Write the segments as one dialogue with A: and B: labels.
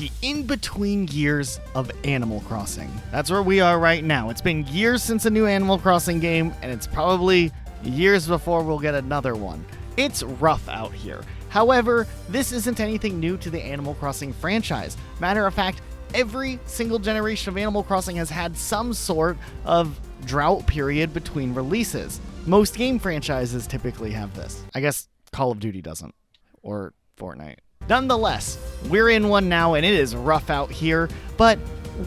A: the in-between years of Animal Crossing. That's where we are right now. It's been years since a new Animal Crossing game, and it's probably years before we'll get another one. It's rough out here. However, this isn't anything new to the Animal Crossing franchise. Matter of fact, every single generation of Animal Crossing has had some sort of drought period between releases. Most game franchises typically have this. I guess Call of Duty doesn't, or Fortnite. Nonetheless, we're in one now and it is rough out here, but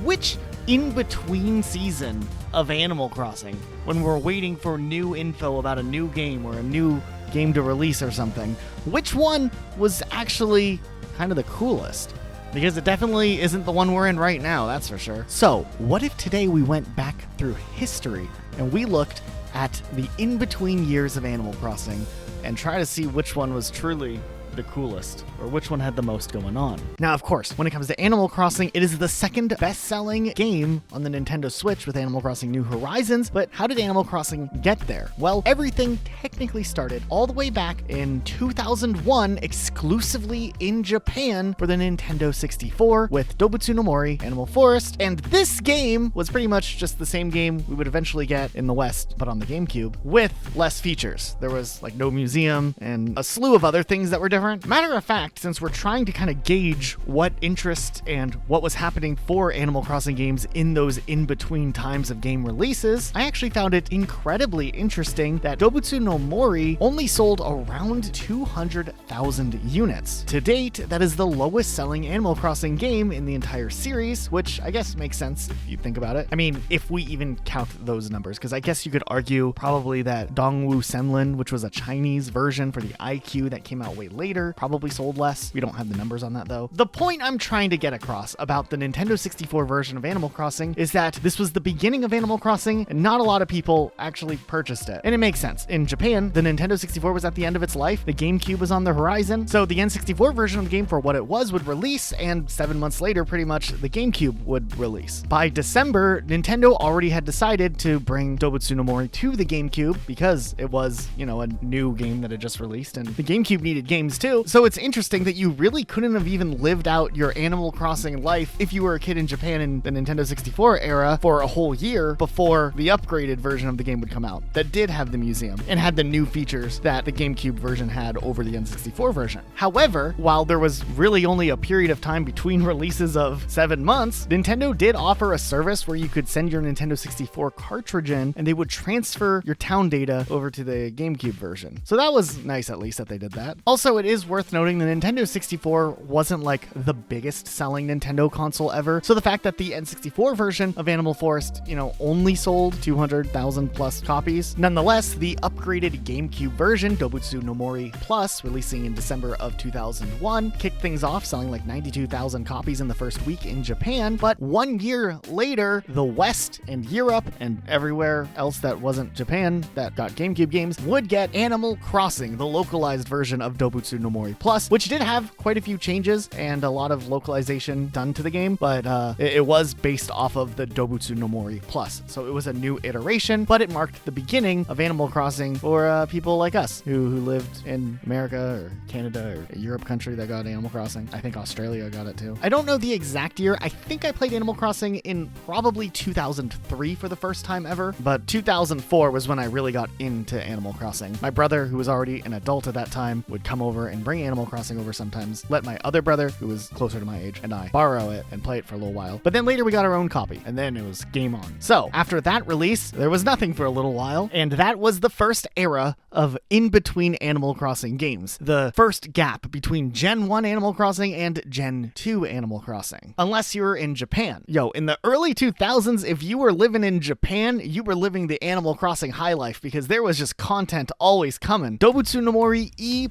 A: which in-between season of Animal Crossing, when we're waiting for new info about a new game or a new game to release or something, which one was actually kind of the coolest? Because it definitely isn't the one we're in right now, that's for sure. So, what if today we went back through history and we looked at the in-between years of Animal Crossing and try to see which one was truly the coolest, or which one had the most going on. Now, of course, when it comes to Animal Crossing, it is the second best-selling game on the Nintendo Switch with Animal Crossing New Horizons, but how did Animal Crossing get there? Well, everything technically started all the way back in 2001, exclusively in Japan for the Nintendo 64 with Dobutsu no Mori, Animal Forest, and this game was pretty much just the same game we would eventually get in the West, but on the GameCube, with less features. There was like no museum and a slew of other things that were different. Matter of fact, since we're trying to kind of gauge what interest and what was happening for Animal Crossing games in those in-between times of game releases, I actually found it incredibly interesting that Dobutsu no Mori only sold around 200,000 units. To date, that is the lowest selling Animal Crossing game in the entire series, which I guess makes sense if you think about it. I mean, if we even count those numbers, because I guess you could argue probably that Dongwu Senlin, which was a Chinese version for the IQ that came out way later, probably sold less. We don't have the numbers on that though. The point I'm trying to get across about the Nintendo 64 version of Animal Crossing is that this was the beginning of Animal Crossing and not a lot of people actually purchased it. And it makes sense. In Japan, the Nintendo 64 was at the end of its life. The GameCube was on the horizon. So the N64 version of the game for what it was would release, and 7 months later, pretty much the GameCube would release. By December, Nintendo already had decided to bring Dobutsu no Mori to the GameCube because it was, a new game that had just released, and the GameCube needed games too. So it's interesting that you really couldn't have even lived out your Animal Crossing life if you were a kid in Japan in the Nintendo 64 era for a whole year before the upgraded version of the game would come out that did have the museum and had the new features that the GameCube version had over the N64 version. However, while there was really only a period of time between releases of 7 months, Nintendo did offer a service where you could send your Nintendo 64 cartridge in and they would transfer your town data over to the GameCube version. So that was nice, at least, that they did that. Also, it is worth noting the Nintendo 64 wasn't like the biggest selling Nintendo console ever. So the fact that the N64 version of Animal Forest, only sold 200,000 plus copies. Nonetheless, the upgraded GameCube version, Dobutsu no Mori Plus, releasing in December of 2001, kicked things off, selling like 92,000 copies in the first week in Japan. But 1 year later, the West and Europe and everywhere else that wasn't Japan that got GameCube games would get Animal Crossing, the localized version of Dobutsu no Mori Plus, which did have quite a few changes and a lot of localization done to the game, but it was based off of the Dobutsu no Mori Plus. So it was a new iteration, but it marked the beginning of Animal Crossing for people like us who lived in America or Canada or a Europe country that got Animal Crossing. I think Australia got it too. I don't know the exact year. I think I played Animal Crossing in probably 2003 for the first time ever, but 2004 was when I really got into Animal Crossing. My brother, who was already an adult at that time, would come over and bring Animal Crossing over sometimes, let my other brother, who was closer to my age, and I borrow it and play it for a little while. But then later we got our own copy, and then it was game on. So after that release, there was nothing for a little while, and that was the first era of in-between Animal Crossing games. The first gap between Gen 1 Animal Crossing and Gen 2 Animal Crossing. Unless you were in Japan. In the early 2000s, if you were living in Japan, you were living the Animal Crossing high life because there was just content always coming. Dobutsu no Mori E+.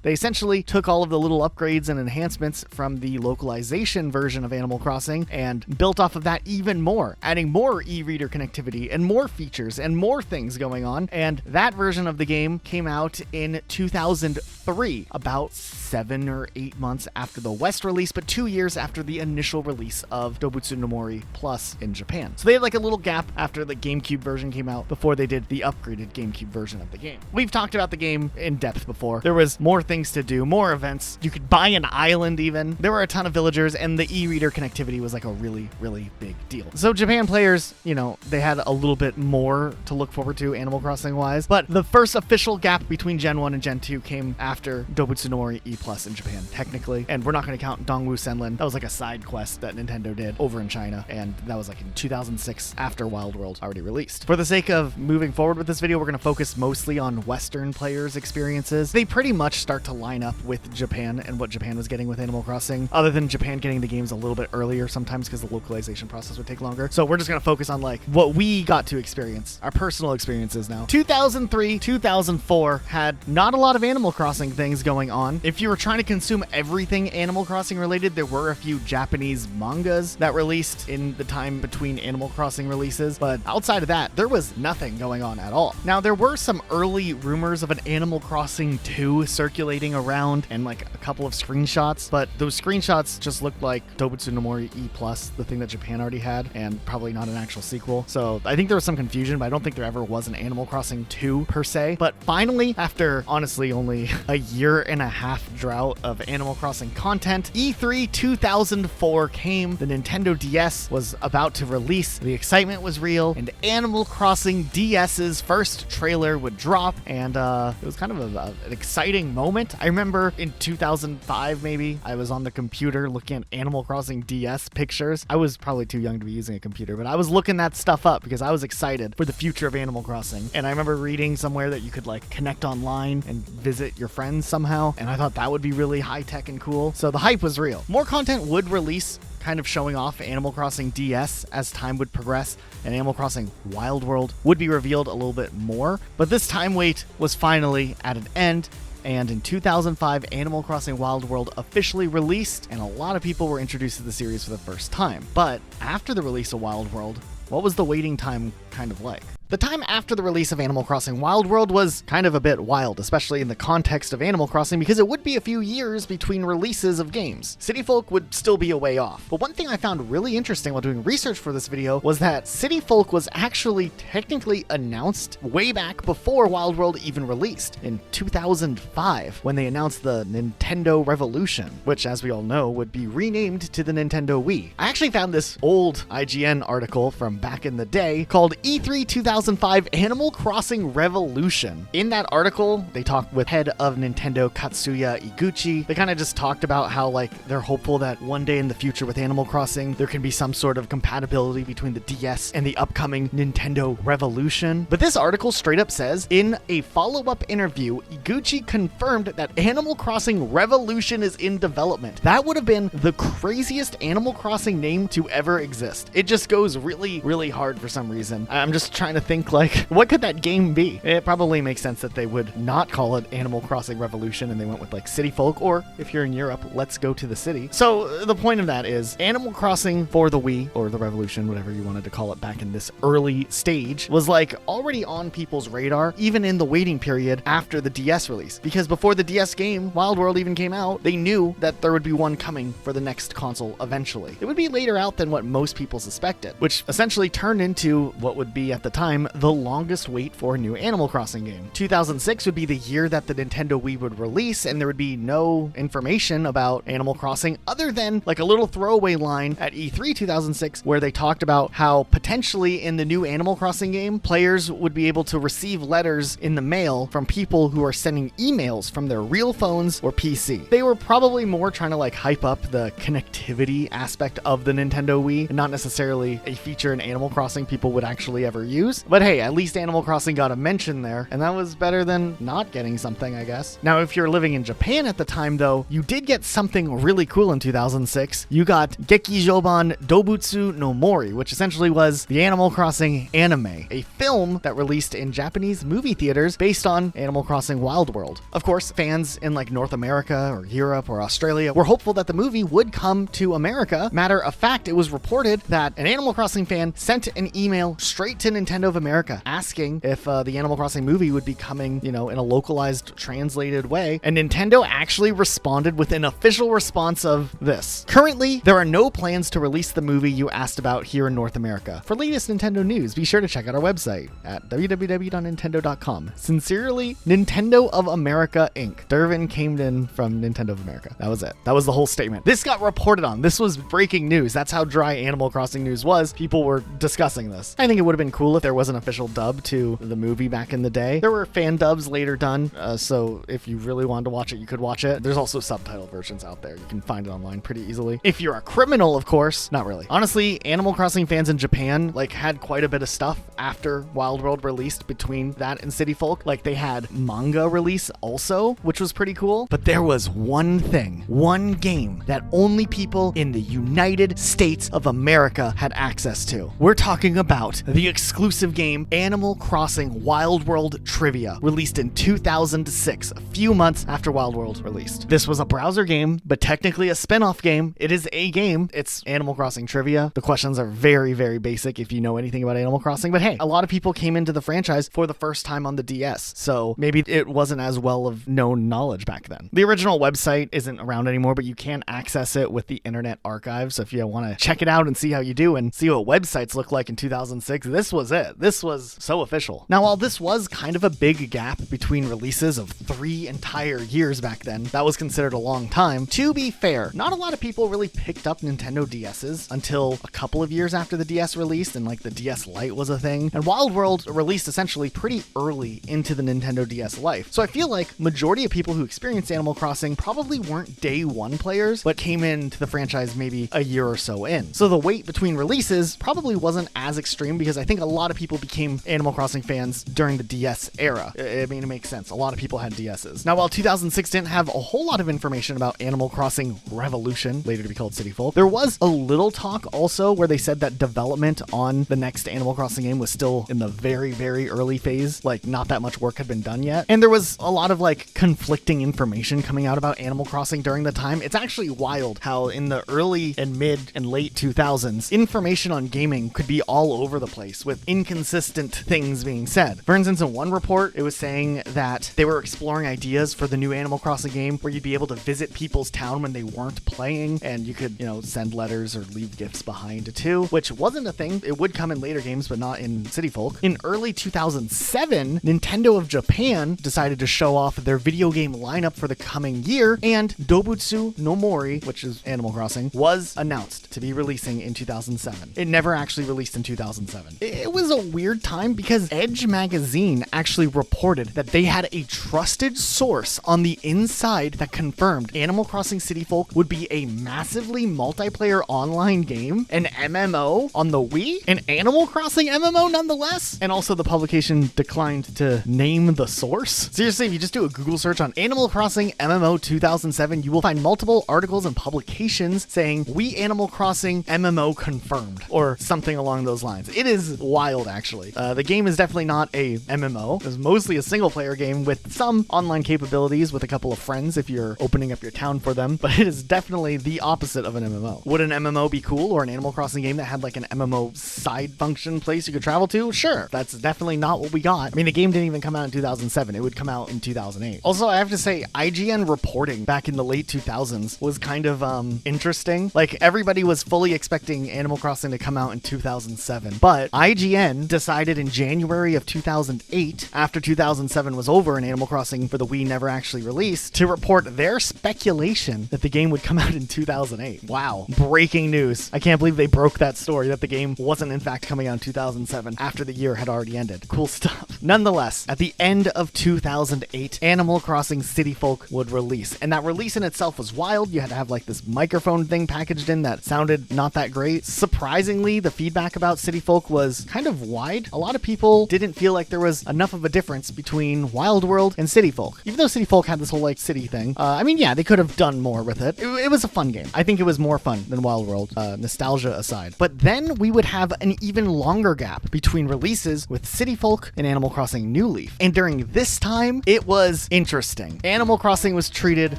A: They essentially took all of the little upgrades and enhancements from the localization version of Animal Crossing and built off of that even more, adding more e-reader connectivity and more features and more things going on. And that version of the game game came out in 2003, about 7 or 8 months after the West release, but 2 years after the initial release of Dobutsu no Mori Plus in Japan. So they had like a little gap after the GameCube version came out before they did the upgraded GameCube version of the game. We've talked about the game in depth before. There was more things to do, more events. You could buy an island even. There were a ton of villagers, and the e-reader connectivity was like a really, really big deal. So Japan players, you know, they had a little bit more to look forward to Animal Crossing wise, but the first official gap between Gen 1 and Gen 2 came after Dobutsu no Mori E Plus in Japan, technically. And we're not going to count Dongwu Senlin. That was like a side quest that Nintendo did over in China, and that was like in 2006 after Wild World already released. For the sake of moving forward with this video, we're going to focus mostly on Western players' experiences. They pretty much start to line up with Japan and what Japan was getting with Animal Crossing, other than Japan getting the games a little bit earlier sometimes because the localization process would take longer. So we're just going to focus on like what we got to experience, our personal experiences now. 2003, 2004 had not a lot of Animal Crossing things going on. If you were trying to consume everything Animal Crossing related, there were a few Japanese mangas that released in the time between Animal Crossing releases, but outside of that, there was nothing going on at all. Now, there were some early rumors of an Animal Crossing 2 circulating around and like a couple of screenshots, but those screenshots just looked like Dobutsu no Mori E Plus, the thing that Japan already had, and probably not an actual sequel. So I think there was some confusion, but I don't think there ever was an Animal Crossing 2 per se. But finally, after honestly only a year and a half drought of Animal Crossing content, E3 2004 came. The Nintendo DS was about to release. The excitement was real, and Animal Crossing DS's first trailer would drop, and it was kind of an exciting moment. I remember in 2005, maybe, I was on the computer looking at Animal Crossing DS pictures. I was probably too young to be using a computer, but I was looking that stuff up because I was excited for the future of Animal Crossing. And I remember reading somewhere that you could like connect online and visit your friends somehow, and I thought that would be really high-tech and cool. So the hype was real. More content would release, kind of showing off Animal Crossing DS as time would progress, and Animal Crossing Wild World would be revealed a little bit more. But this time wait was finally at an end, and in 2005, Animal Crossing Wild World officially released, and a lot of people were introduced to the series for the first time. But after the release of Wild World, what was the waiting time kind of like? The time after the release of Animal Crossing Wild World was kind of a bit wild, especially in the context of Animal Crossing, because it would be a few years between releases of games. City Folk would still be a way off. But one thing I found really interesting while doing research for this video was that City Folk was actually technically announced way back before Wild World even released, in 2005, when they announced the Nintendo Revolution, which, as we all know, would be renamed to the Nintendo Wii. I actually found this old IGN article from back in the day called E3 2005 Animal Crossing Revolution. In that article, they talked with head of Nintendo Katsuya Iguchi. They kind of just talked about how like they're hopeful that one day in the future with Animal Crossing, there can be some sort of compatibility between the DS and the upcoming Nintendo Revolution. But this article straight up says, in a follow-up interview, Iguchi confirmed that Animal Crossing Revolution is in development. That would have been the craziest Animal Crossing name to ever exist. It just goes really, really hard for some reason. I'm just trying to think like, what could that game be? It probably makes sense that they would not call it Animal Crossing Revolution and they went with like City Folk, or if you're in Europe, Let's Go to the City. So the point of that is Animal Crossing for the Wii, or the Revolution, whatever you wanted to call it back in this early stage, was like already on people's radar, even in the waiting period after the DS release. Because before the DS game, Wild World, even came out, they knew that there would be one coming for the next console eventually. It would be later out than what most people suspected, which essentially turned into what would be at the time the longest wait for a new Animal Crossing game. 2006 would be the year that the Nintendo Wii would release, and there would be no information about Animal Crossing other than like a little throwaway line at E3 2006 where they talked about how potentially in the new Animal Crossing game, players would be able to receive letters in the mail from people who are sending emails from their real phones or PC. They were probably more trying to like hype up the connectivity aspect of the Nintendo Wii, and not necessarily a feature in Animal Crossing people would actually ever use. But hey, at least Animal Crossing got a mention there, and that was better than not getting something, I guess. Now, if you're living in Japan at the time, though, you did get something really cool in 2006. You got Gekijoban Dobutsu no Mori, which essentially was the Animal Crossing anime, a film that released in Japanese movie theaters based on Animal Crossing Wild World. Of course, fans in like North America or Europe or Australia were hopeful that the movie would come to America. Matter of fact, it was reported that an Animal Crossing fan sent an email straight to Nintendo of America asking if the Animal Crossing movie would be coming, in a localized, translated way. And Nintendo actually responded with an official response of this. Currently, there are no plans to release the movie you asked about here in North America. For latest Nintendo news, be sure to check out our website at www.nintendo.com. Sincerely, Nintendo of America, Inc. Dervin came in from Nintendo of America. That was it. That was the whole statement. This got reported on. This was breaking news. That's how dry Animal Crossing news was. People were discussing this. I think it would have been cool if there was an official dub to the movie back in the day. There were fan dubs later done, so if you really wanted to watch it, you could watch it. There's also subtitle versions out there. You can find it online pretty easily. If you're a criminal, of course, not really. Honestly, Animal Crossing fans in Japan had quite a bit of stuff after Wild World released between that and City Folk. They had manga release also, which was pretty cool. But there was one thing, one game that only people in the United States of America had access to. We're talking about the exclusive game Animal Crossing Wild World Trivia, released in 2006, a few months after Wild World released. This was a browser game, but technically a spin-off game. It is a game. It's Animal Crossing Trivia. The questions are very, very basic if you know anything about Animal Crossing, but hey, a lot of people came into the franchise for the first time on the DS, so maybe it wasn't as well of known knowledge back then. The original website isn't around anymore, but you can access it with the Internet Archive, so if you want to check it out and see how you do and see what websites look like in 2006, this was it. This was so official. Now, while this was kind of a big gap between releases of 3 entire years back then, that was considered a long time. To be fair, not a lot of people really picked up Nintendo DSs until a couple of years after the DS released, and the DS Lite was a thing. And Wild World released essentially pretty early into the Nintendo DS life. So I feel like majority of people who experienced Animal Crossing probably weren't day one players, but came into the franchise maybe a year or so in. So the wait between releases probably wasn't as extreme because I think a lot of people became Animal Crossing fans during the DS era. It makes sense. A lot of people had DSs. Now, while 2006 didn't have a whole lot of information about Animal Crossing Revolution, later to be called City Folk, there was a little talk also where they said that development on the next Animal Crossing game was still in the very, very early phase. Not that much work had been done yet. And there was a lot of conflicting information coming out about Animal Crossing during the time. It's actually wild how in the early and mid and late 2000s, information on gaming could be all over the place with inconsistent things being said. For instance, in one report, it was saying that they were exploring ideas for the new Animal Crossing game where you'd be able to visit people's town when they weren't playing, and you could, send letters or leave gifts behind too, which wasn't a thing. It would come in later games, but not in City Folk. In early 2007, Nintendo of Japan decided to show off their video game lineup for the coming year, and Dobutsu no Mori, which is Animal Crossing, was announced to be releasing in 2007. It never actually released in 2007. It was a weird time because Edge magazine actually reported that they had a trusted source on the inside that confirmed Animal Crossing City Folk would be a massively multiplayer online game, an MMO on the Wii, an Animal Crossing MMO nonetheless, and also the publication declined to name the source. Seriously, if you just do a Google search on Animal Crossing MMO 2007, you will find multiple articles and publications saying Wii Animal Crossing MMO confirmed, or something along those lines. It is wild, actually. The game is definitely not a MMO. It's mostly a single-player game with some online capabilities with a couple of friends if you're opening up your town for them, but it is definitely the opposite of an MMO. Would an MMO be cool, or an Animal Crossing game that had an MMO side function place you could travel to? Sure. That's definitely not what we got. I mean, the game didn't even come out in 2007. It would come out in 2008. Also, I have to say, IGN reporting back in the late 2000s was kind of interesting. Everybody was fully expecting Animal Crossing to come out in 2007, but IGN decided in January of 2008, after 2007 was over and Animal Crossing for the Wii never actually released, to report their speculation that the game would come out in 2008. Wow. Breaking news. I can't believe they broke that story that the game wasn't in fact coming out in 2007 after the year had already ended. Cool stuff. Nonetheless, at the end of 2008, Animal Crossing City Folk would release, and that release in itself was wild. You had to have this microphone thing packaged in that sounded not that great. Surprisingly, the feedback about City Folk was kind of wide. A lot of people didn't feel like there was enough of a difference between Wild World and City Folk. Even though City Folk had this whole city thing, yeah, they could have done more with it. It was a fun game. I think it was more fun than Wild World, nostalgia aside. But then we would have an even longer gap between releases with City Folk and Animal Crossing New Leaf. And during this time, it was interesting. Animal Crossing was treated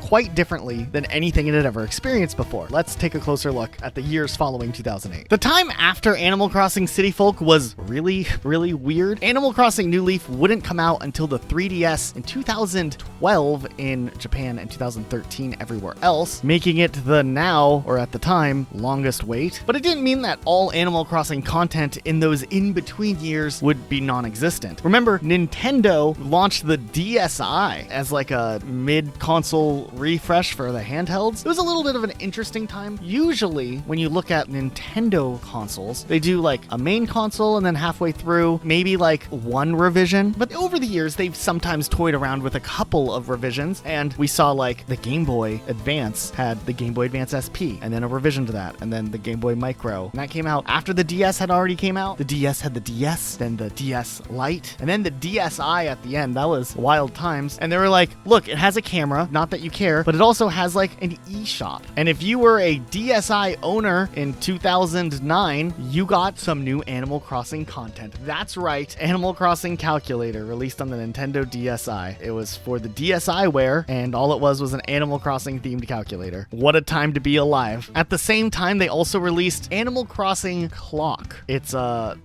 A: quite differently than anything it had ever experienced before. Let's take a closer look at the years following 2008. The time after Animal Crossing City Folk was really really, really weird. Animal Crossing New Leaf wouldn't come out until the 3DS in 2012 in Japan and 2013 everywhere else, making it the now, or at the time, longest wait. But it didn't mean that all Animal Crossing content in those in-between years would be non-existent. Remember, Nintendo launched the DSi as like a mid-console refresh for the handhelds. It was a little bit of an interesting time. Usually, when you look at Nintendo consoles, they do like a main console and then halfway through, maybe like one revision. But over the years, they've sometimes toyed around with a couple of revisions, and we saw like the Game Boy Advance had the Game Boy Advance SP, and then a revision to that, and then the Game Boy Micro. And that came out after the DS had already came out. The DS had the DS, then the DS Lite, and then the DSi at the end. That was wild times. And they were like, look, it has a camera, not that you care, but it also has like an eShop. And if you were a DSi owner in 2009, you got some new Animal Crossing content. That's right, Animal Crossing Calculator released on the Nintendo DSi. It was for the DSiWare, and all it was an Animal Crossing themed calculator. What a time to be alive. At the same time, they also released Animal Crossing Clock. It's a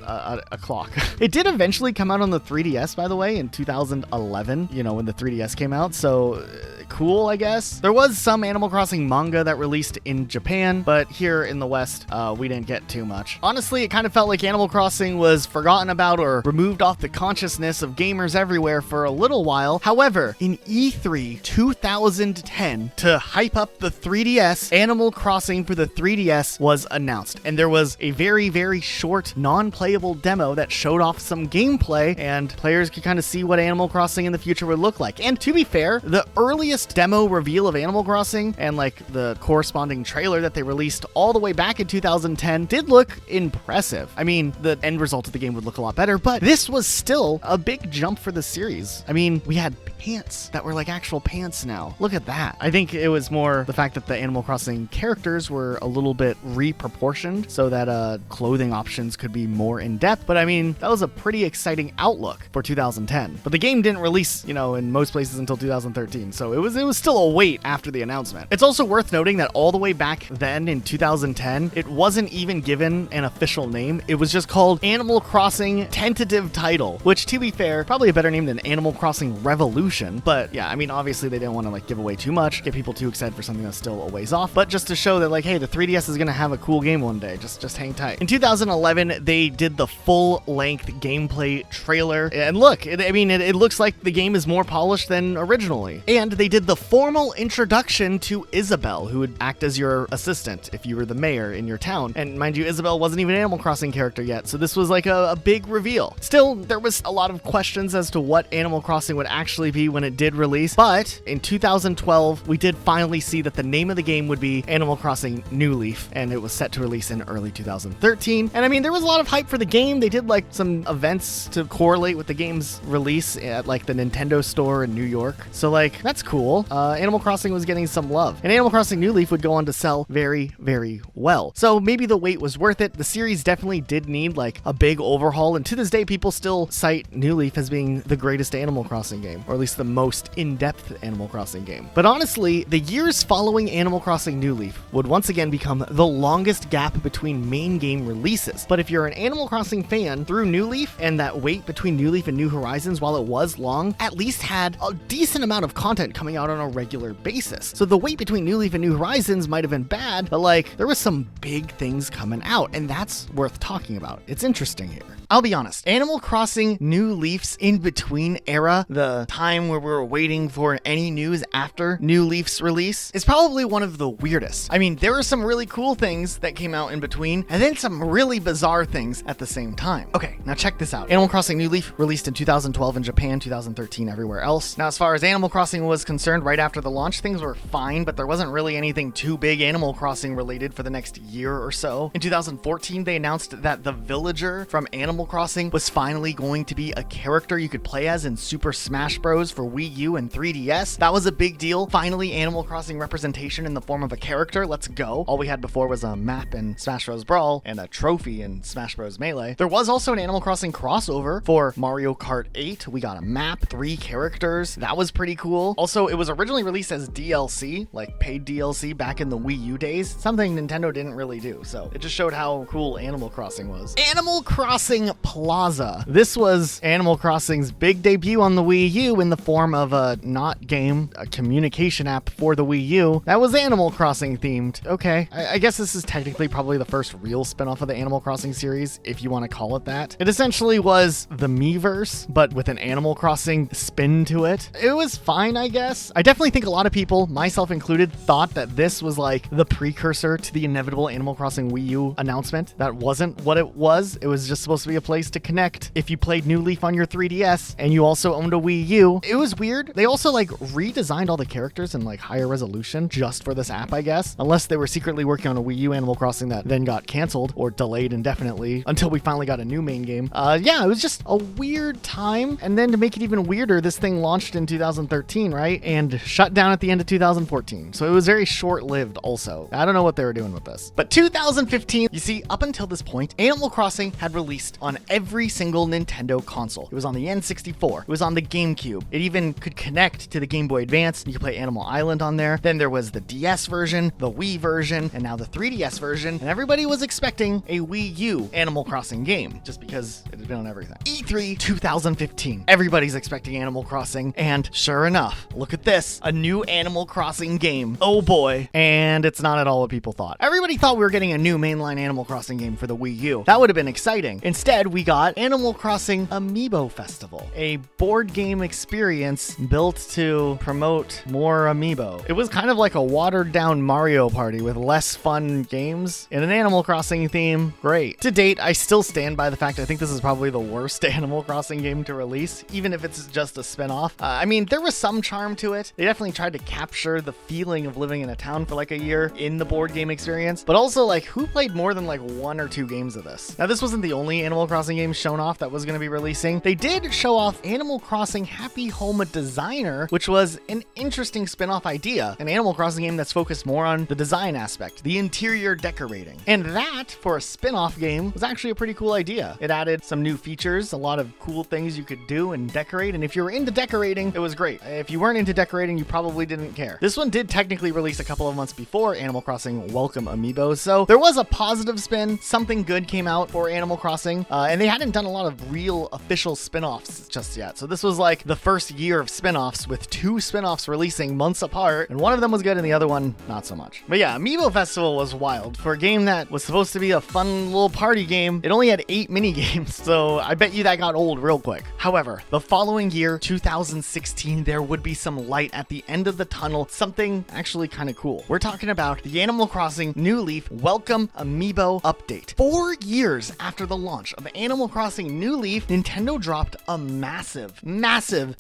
A: clock. It did eventually come out on the 3DS, by the way, in 2011, when the 3DS came out, so cool, I guess. There was some Animal Crossing manga that released in Japan, but here in the West, we didn't get too much. Honestly, it kind of felt like Animal Crossing was forgotten about or removed off the consciousness of gamers everywhere for a little while. However, in E3 2010, to hype up the 3DS, Animal Crossing for the 3DS was announced, and there was a very, very short, non-playable demo that showed off some gameplay, and players could kind of see what Animal Crossing in the future would look like. And to be fair, the earliest demo reveal of Animal Crossing and like the corresponding trailer that they released all the way back in 2010 did look impressive. I mean, the end result of the game would look a lot better, but this was still a big jump for the series. I mean, we had pants that were like actual pants now. Look at that. I think it was more the fact that the Animal Crossing characters were a little bit reproportioned so that clothing options could be more in-depth, but I mean, that was a pretty exciting outlook for 2010. But the game didn't release, in most places until 2013, so it was still a wait after the announcement. It's also worth noting that all the way back then in 2010, it wasn't even given an official name. It was just called Animal Crossing Tentative Title, which, to be fair, probably a better name than Animal Crossing Revolution. But yeah, I mean, obviously they didn't want to like give away too much, get people too excited for something that's still a ways off, but just to show that like, hey, the 3DS is gonna have a cool game one day. Just hang tight. In 2011, they did the full-length gameplay trailer, and look, it looks like the game is more polished than originally. And they did the formal introduction to Isabelle, who would act as your assistant if you were the mayor in your town. And mind you, Isabelle wasn't even an Animal Crossing character yet, so this was like a big reveal. Still, there was a lot of questions as to what Animal Crossing would actually be when it did release, but in 2012, we did finally see that the name of the game would be Animal Crossing New Leaf, and it was set to release in early 2013. And I mean, there was a lot of hype for the game. They did like some events to correlate with the game's release at like the Nintendo store in New York. So like, that's cool. Animal Crossing was getting some love, and Animal Crossing New Leaf would go on to sell very, very well. So maybe the wait was worth it. The series definitely did need like a big overhaul, and to this day, people still cite New Leaf as being the greatest Animal Crossing game, or at least the most in-depth Animal Crossing game. But honestly, the years following Animal Crossing New Leaf would once again become the longest gap between main game releases. But if you're an Animal Crossing fan, through New Leaf, and that wait between New Leaf and New Horizons, while it was long, at least had a decent amount of content coming out on a regular basis. So the wait between New Leaf and New Horizons might have been bad, but like, there was some big things coming out, and that's worth talking about. It's interesting here. I'll be honest, Animal Crossing New Leaf's in-between era, the time where we were waiting for any news after New Leaf's release, is probably one of the weirdest. I mean, there were some really cool things that came out in between, and then some really bizarre things at the same time. Okay, now check this out. Animal Crossing New Leaf released in 2012 in Japan, 2013 everywhere else. Now, as far as Animal Crossing was concerned, right after the launch, things were fine, but there wasn't really anything too big Animal Crossing related for the next year or so. In 2014, they announced that the villager from Animal Crossing was finally going to be a character you could play as in Super Smash Bros. For Wii U and 3DS. That was a big deal. Finally, Animal Crossing representation in the form of a character. Let's go. All we had before was a map in Smash Bros. Brawl and a trophy in Smash Bros. Melee. There was also an Animal Crossing crossover for Mario Kart 8. We got a map, 3 characters. That was pretty cool. Also, it was originally released as DLC, like paid DLC back in the Wii U days, something Nintendo didn't really do. So it just showed how cool Animal Crossing was. Animal Crossing Crossing Plaza. This was Animal Crossing's big debut on the Wii U in the form of a not game, a communication app for the Wii U that was Animal Crossing themed. Okay, I guess this is technically probably the first real spinoff of the Animal Crossing series, if you want to call it that. It essentially was the Miiverse, but with an Animal Crossing spin to it. It was fine, I guess. I definitely think a lot of people, myself included, thought that this was like the precursor to the inevitable Animal Crossing Wii U announcement. That wasn't what it was. It was just supposed to be a place to connect if you played New Leaf on your 3DS and you also owned a Wii U. It was weird. They also like redesigned all the characters in like higher resolution just for this app, I guess. Unless they were secretly working on a Wii U Animal Crossing that then got canceled or delayed indefinitely until we finally got a new main game. Yeah, it was just a weird time. And then to make it even weirder, this thing launched in 2013, right? And shut down at the end of 2014. So it was very short-lived also. I don't know what they were doing with this. But 2015, you see, up until this point, Animal Crossing had released on every single Nintendo console. It was on the N64. It was on the GameCube. It even could connect to the Game Boy Advance. You could play Animal Island on there. Then there was the DS version, the Wii version, and now the 3DS version. And everybody was expecting a Wii U Animal Crossing game just because it had been on everything. E3 2015. Everybody's expecting Animal Crossing. And sure enough, look at this. A new Animal Crossing game. Oh boy. And it's not at all what people thought. Everybody thought we were getting a new mainline Animal Crossing game for the Wii U. That would have been exciting. Instead, we got Animal Crossing Amiibo Festival, a board game experience built to promote more Amiibo. It was kind of like a watered down Mario Party with less fun games in an Animal Crossing theme. Great. To date, I still stand by the fact I think this is probably the worst Animal Crossing game to release, even if it's just a spin-off. I mean, there was some charm to it. They definitely tried to capture the feeling of living in a town for like a year in the board game experience, but also like who played more than like 1 or 2 games of this? Now, this wasn't the only Animal Crossing game shown off that was going to be releasing. They did show off Animal Crossing Happy Home Designer, which was an interesting spin-off idea, an Animal Crossing game that's focused more on the design aspect, the interior decorating. And that, for a spin-off game, was actually a pretty cool idea. It added some new features, a lot of cool things you could do and decorate, and if you were into decorating, it was great. If you weren't into decorating, you probably didn't care. This one did technically release a couple of months before Animal Crossing Welcome Amiibo, so there was a positive spin. Something good came out for Animal Crossing, and they hadn't done a lot of real official spin-offs just yet. So this was like the first year of spin-offs with 2 spin-offs releasing months apart, and one of them was good and the other one not so much. But yeah, Amiibo Festival was wild. For a game that was supposed to be a fun little party game, it only had 8 mini games, so I bet you that got old real quick. However, the following year, 2016, there would be some light at the end of the tunnel, something actually kind of cool. We're talking about the Animal Crossing New Leaf Welcome Amiibo Update. 4 years after the launch of Animal Crossing New Leaf, Nintendo dropped a massive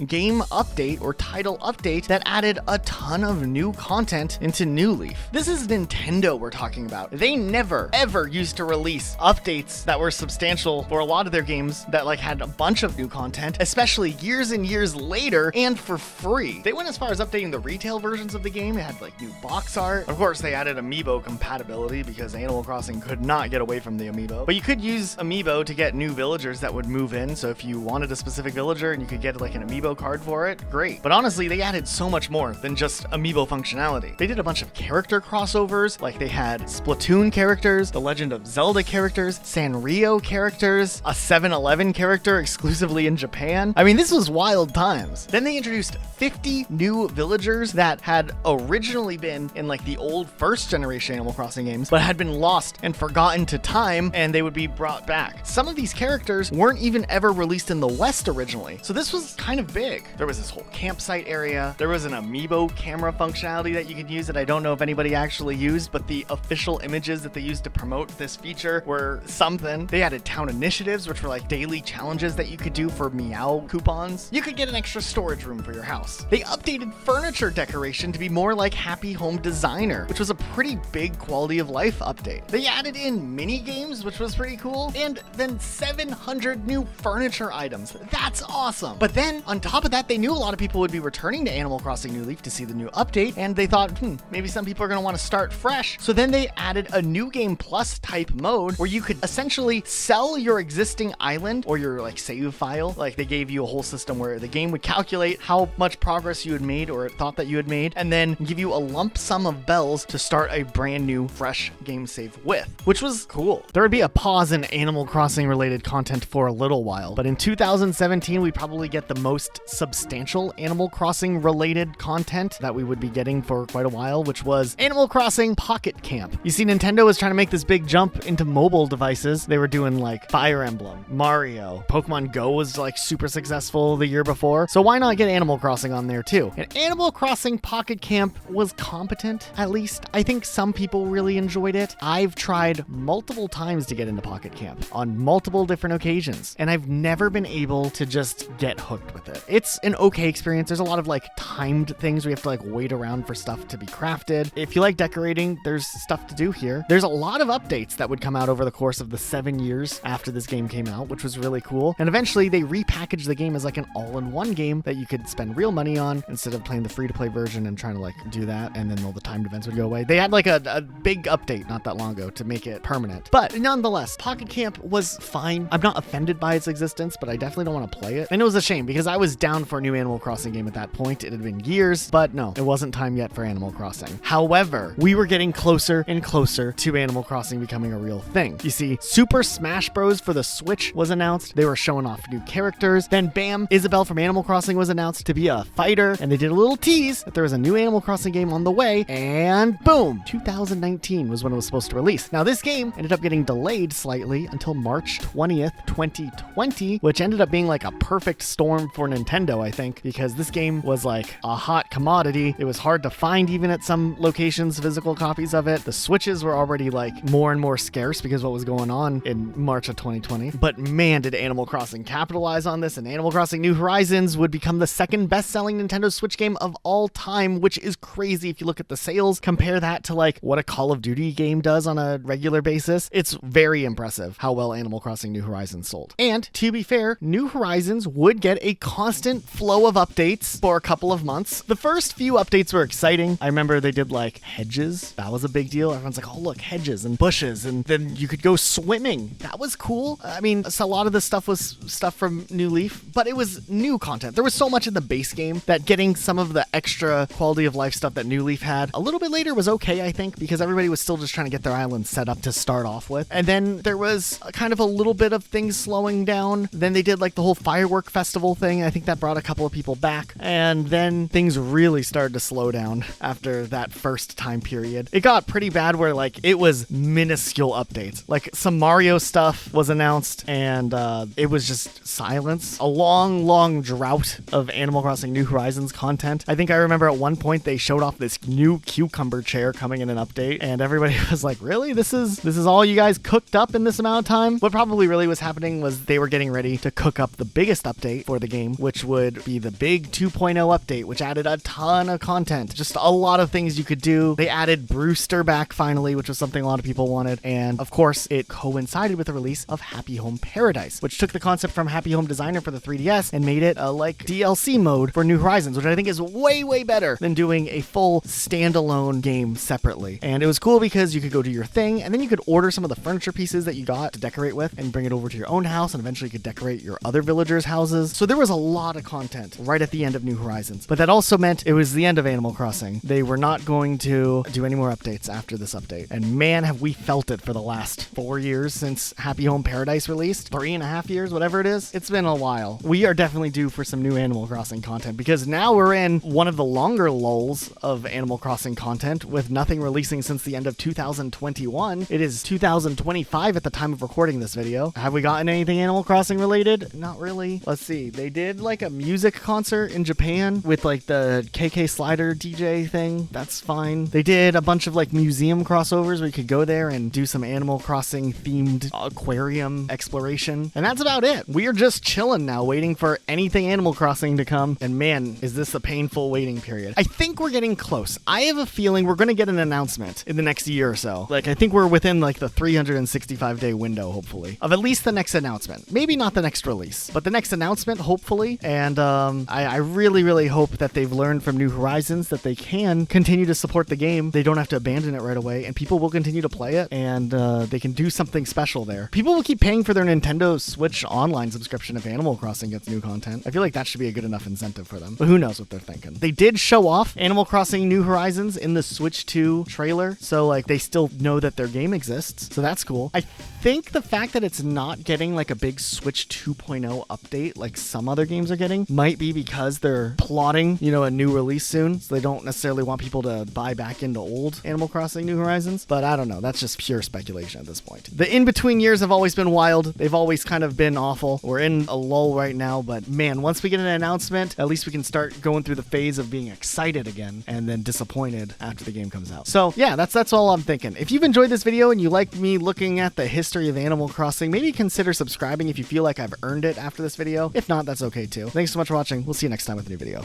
A: game update or title update that added a ton of new content into New Leaf. This is Nintendo we're talking about. They never, ever used to release updates that were substantial for a lot of their games that like had a bunch of new content, especially years and years later and for free. They went as far as updating the retail versions of the game. It had like new box art. Of course, they added Amiibo compatibility because Animal Crossing could not get away from the Amiibo. But you could use Amiibo to get new villagers that would move in. So if you wanted a specific villager and you could get like an Amiibo card for it, great. But honestly, they added so much more than just Amiibo functionality. They did a bunch of character crossovers, like they had Splatoon characters, the Legend of Zelda characters, Sanrio characters, a 7-Eleven character exclusively in Japan. I mean, this was wild times. Then they introduced 50 new villagers that had originally been in like the old first generation Animal Crossing games, but had been lost and forgotten to time, and they would be brought back. Some of these characters weren't even ever released in the West originally, so this was kind of big. There was this whole campsite area. There was an Amiibo camera functionality that you could use that I don't know if anybody actually used, but the official images that they used to promote this feature were something. They added town initiatives, which were like daily challenges that you could do for meow coupons. You could get an extra storage room for your house. They updated furniture decoration to be more like Happy Home Designer, which was a pretty big quality of life update. They added in mini games, which was pretty cool, and then 700 new furniture items. That's awesome. But then on top of that, they knew a lot of people would be returning to Animal Crossing New Leaf to see the new update, and they thought, maybe some people are going to want to start fresh. So then they added a new game plus type mode where you could essentially sell your existing island or your like save file. Like they gave you a whole system where the game would calculate how much progress you had made or it thought that you had made, and then give you a lump sum of bells to start a brand new fresh game save with, which was cool. There would be a pause in Animal Animal Crossing related content for a little while, but in 2017 we probably get the most substantial Animal Crossing related content that we would be getting for quite a while, which was Animal Crossing Pocket Camp. You see, Nintendo was trying to make this big jump into mobile devices. They were doing like Fire Emblem, Mario, Pokemon Go was like super successful the year before, so why not get Animal Crossing on there too? And Animal Crossing Pocket Camp was competent, at least. I think some people really enjoyed it. I've tried multiple times to get into Pocket Camp on multiple different occasions, and I've never been able to just get hooked with it. It's an okay experience. There's a lot of like timed things where you have to like wait around for stuff to be crafted. If you like decorating, there's stuff to do here. There's a lot of updates that would come out over the course of the 7 years after this game came out, which was really cool. And eventually they repackaged the game as like an all-in-one game that you could spend real money on instead of playing the free-to-play version and trying to like do that, and then all the timed events would go away. They had like a big update not that long ago to make it permanent. But nonetheless, Pocket Camp was fine. I'm not offended by its existence, but I definitely don't want to play it. And it was a shame because I was down for a new Animal Crossing game at that point. It had been years, but no, it wasn't time yet for Animal Crossing. However, we were getting closer and closer to Animal Crossing becoming a real thing. You see, Super Smash Bros. For the Switch was announced. They were showing off new characters. Then bam, Isabelle from Animal Crossing was announced to be a fighter, and they did a little tease that there was a new Animal Crossing game on the way, and boom, 2019 was when it was supposed to release. Now this game ended up getting delayed slightly until March 20th, 2020, which ended up being like a perfect storm for Nintendo, I think, because this game was like a hot commodity. It was hard to find even at some locations physical copies of it. The Switches were already like more and more scarce because what was going on in March of 2020. But man, did Animal Crossing capitalize on this, and Animal Crossing New Horizons would become the second best-selling Nintendo Switch game of all time, which is crazy if you look at the sales. Compare that to like what a Call of Duty game does on a regular basis. It's very impressive how well Animal Crossing New Horizons sold. And to be fair, New Horizons would get a constant flow of updates for a couple of months. The first few updates were exciting. I remember they did like hedges. That was a big deal. Everyone's like, oh look, hedges and bushes, and then you could go swimming. That was cool. I mean, so a lot of this stuff was stuff from New Leaf, but it was new content. There was so much in the base game that getting some of the extra quality of life stuff that New Leaf had a little bit later was okay, I think, because everybody was still just trying to get their island set up to start off with. And then there was kind of a little bit of things slowing down. Then they did like the whole firework festival thing. I think that brought a couple of people back. And then things really started to slow down after that first time period. It got pretty bad where like it was minuscule updates. Like some Mario stuff was announced and it was just silence. A long drought of Animal Crossing New Horizons content. I think I remember at one point they showed off this new cucumber chair coming in an update, and everybody was like, really? This is all you guys cooked up in this amount of time? What probably really was happening was they were getting ready to cook up the biggest update for the game, which would be the big 2.0 update, which added a ton of content. Just a lot of things you could do. They added Brewster back finally, which was something a lot of people wanted. And of course, it coincided with the release of Happy Home Paradise, which took the concept from Happy Home Designer for the 3DS and made it a like DLC mode for New Horizons, which I think is way better than doing a full standalone game separately. And it was cool because you could go do your thing, and then you could order some of the furniture pieces that you got to decorate with and bring it over to your own house, and eventually you could decorate your other villagers' houses. So there was a lot of content right at the end of New Horizons. But that also meant it was the end of Animal Crossing. They were not going to do any more updates after this update. And man, have we felt it for the last 4 years since Happy Home Paradise released. 3.5 years, whatever it is. It's been a while. We are definitely due for some new Animal Crossing content because now we're in one of the longer lulls of Animal Crossing content with nothing releasing since the end of 2021. It is 2025 at the time of recording this video. Have we gotten anything Animal Crossing related? Not really. Let's see. They did like a music concert in Japan with like the KK Slider DJ thing. That's fine. They did a bunch of like museum crossovers where you could go there and do some Animal Crossing themed aquarium exploration. And that's about it. We are just chilling now, waiting for anything Animal Crossing to come. And man, is this a painful waiting period. I think we're getting close. I have a feeling we're going to get an announcement in the next year or so. Like, I think we're within like the 365-day window, hopefully, of at least the next announcement. Maybe not the next release, but the next announcement, hopefully. And I really hope that they've learned from New Horizons that they can continue to support the game. They don't have to abandon it right away, and people will continue to play it, and they can do something special there. People will keep paying for their Nintendo Switch online subscription if Animal Crossing gets new content. I feel like that should be a good enough incentive for them, but who knows what they're thinking. They did show off Animal Crossing New Horizons in the Switch 2 trailer, so like they still know that their game exists, so that's cool. I think think the fact that it's not getting like a big Switch 2.0 update like some other games are getting might be because they're plotting, a new release soon, so they don't necessarily want people to buy back into old Animal Crossing New Horizons. But I don't know. That's just pure speculation at this point. The in-between years have always been wild. They've always kind of been awful. We're in a lull right now, but man, once we get an announcement, at least we can start going through the phase of being excited again and then disappointed after the game comes out. So yeah, that's all I'm thinking. If you've enjoyed this video and you like me looking at the history of Animal Crossing, maybe consider subscribing if you feel like I've earned it after this video. If not, that's okay too. Thanks so much for watching. We'll see you next time with a new video.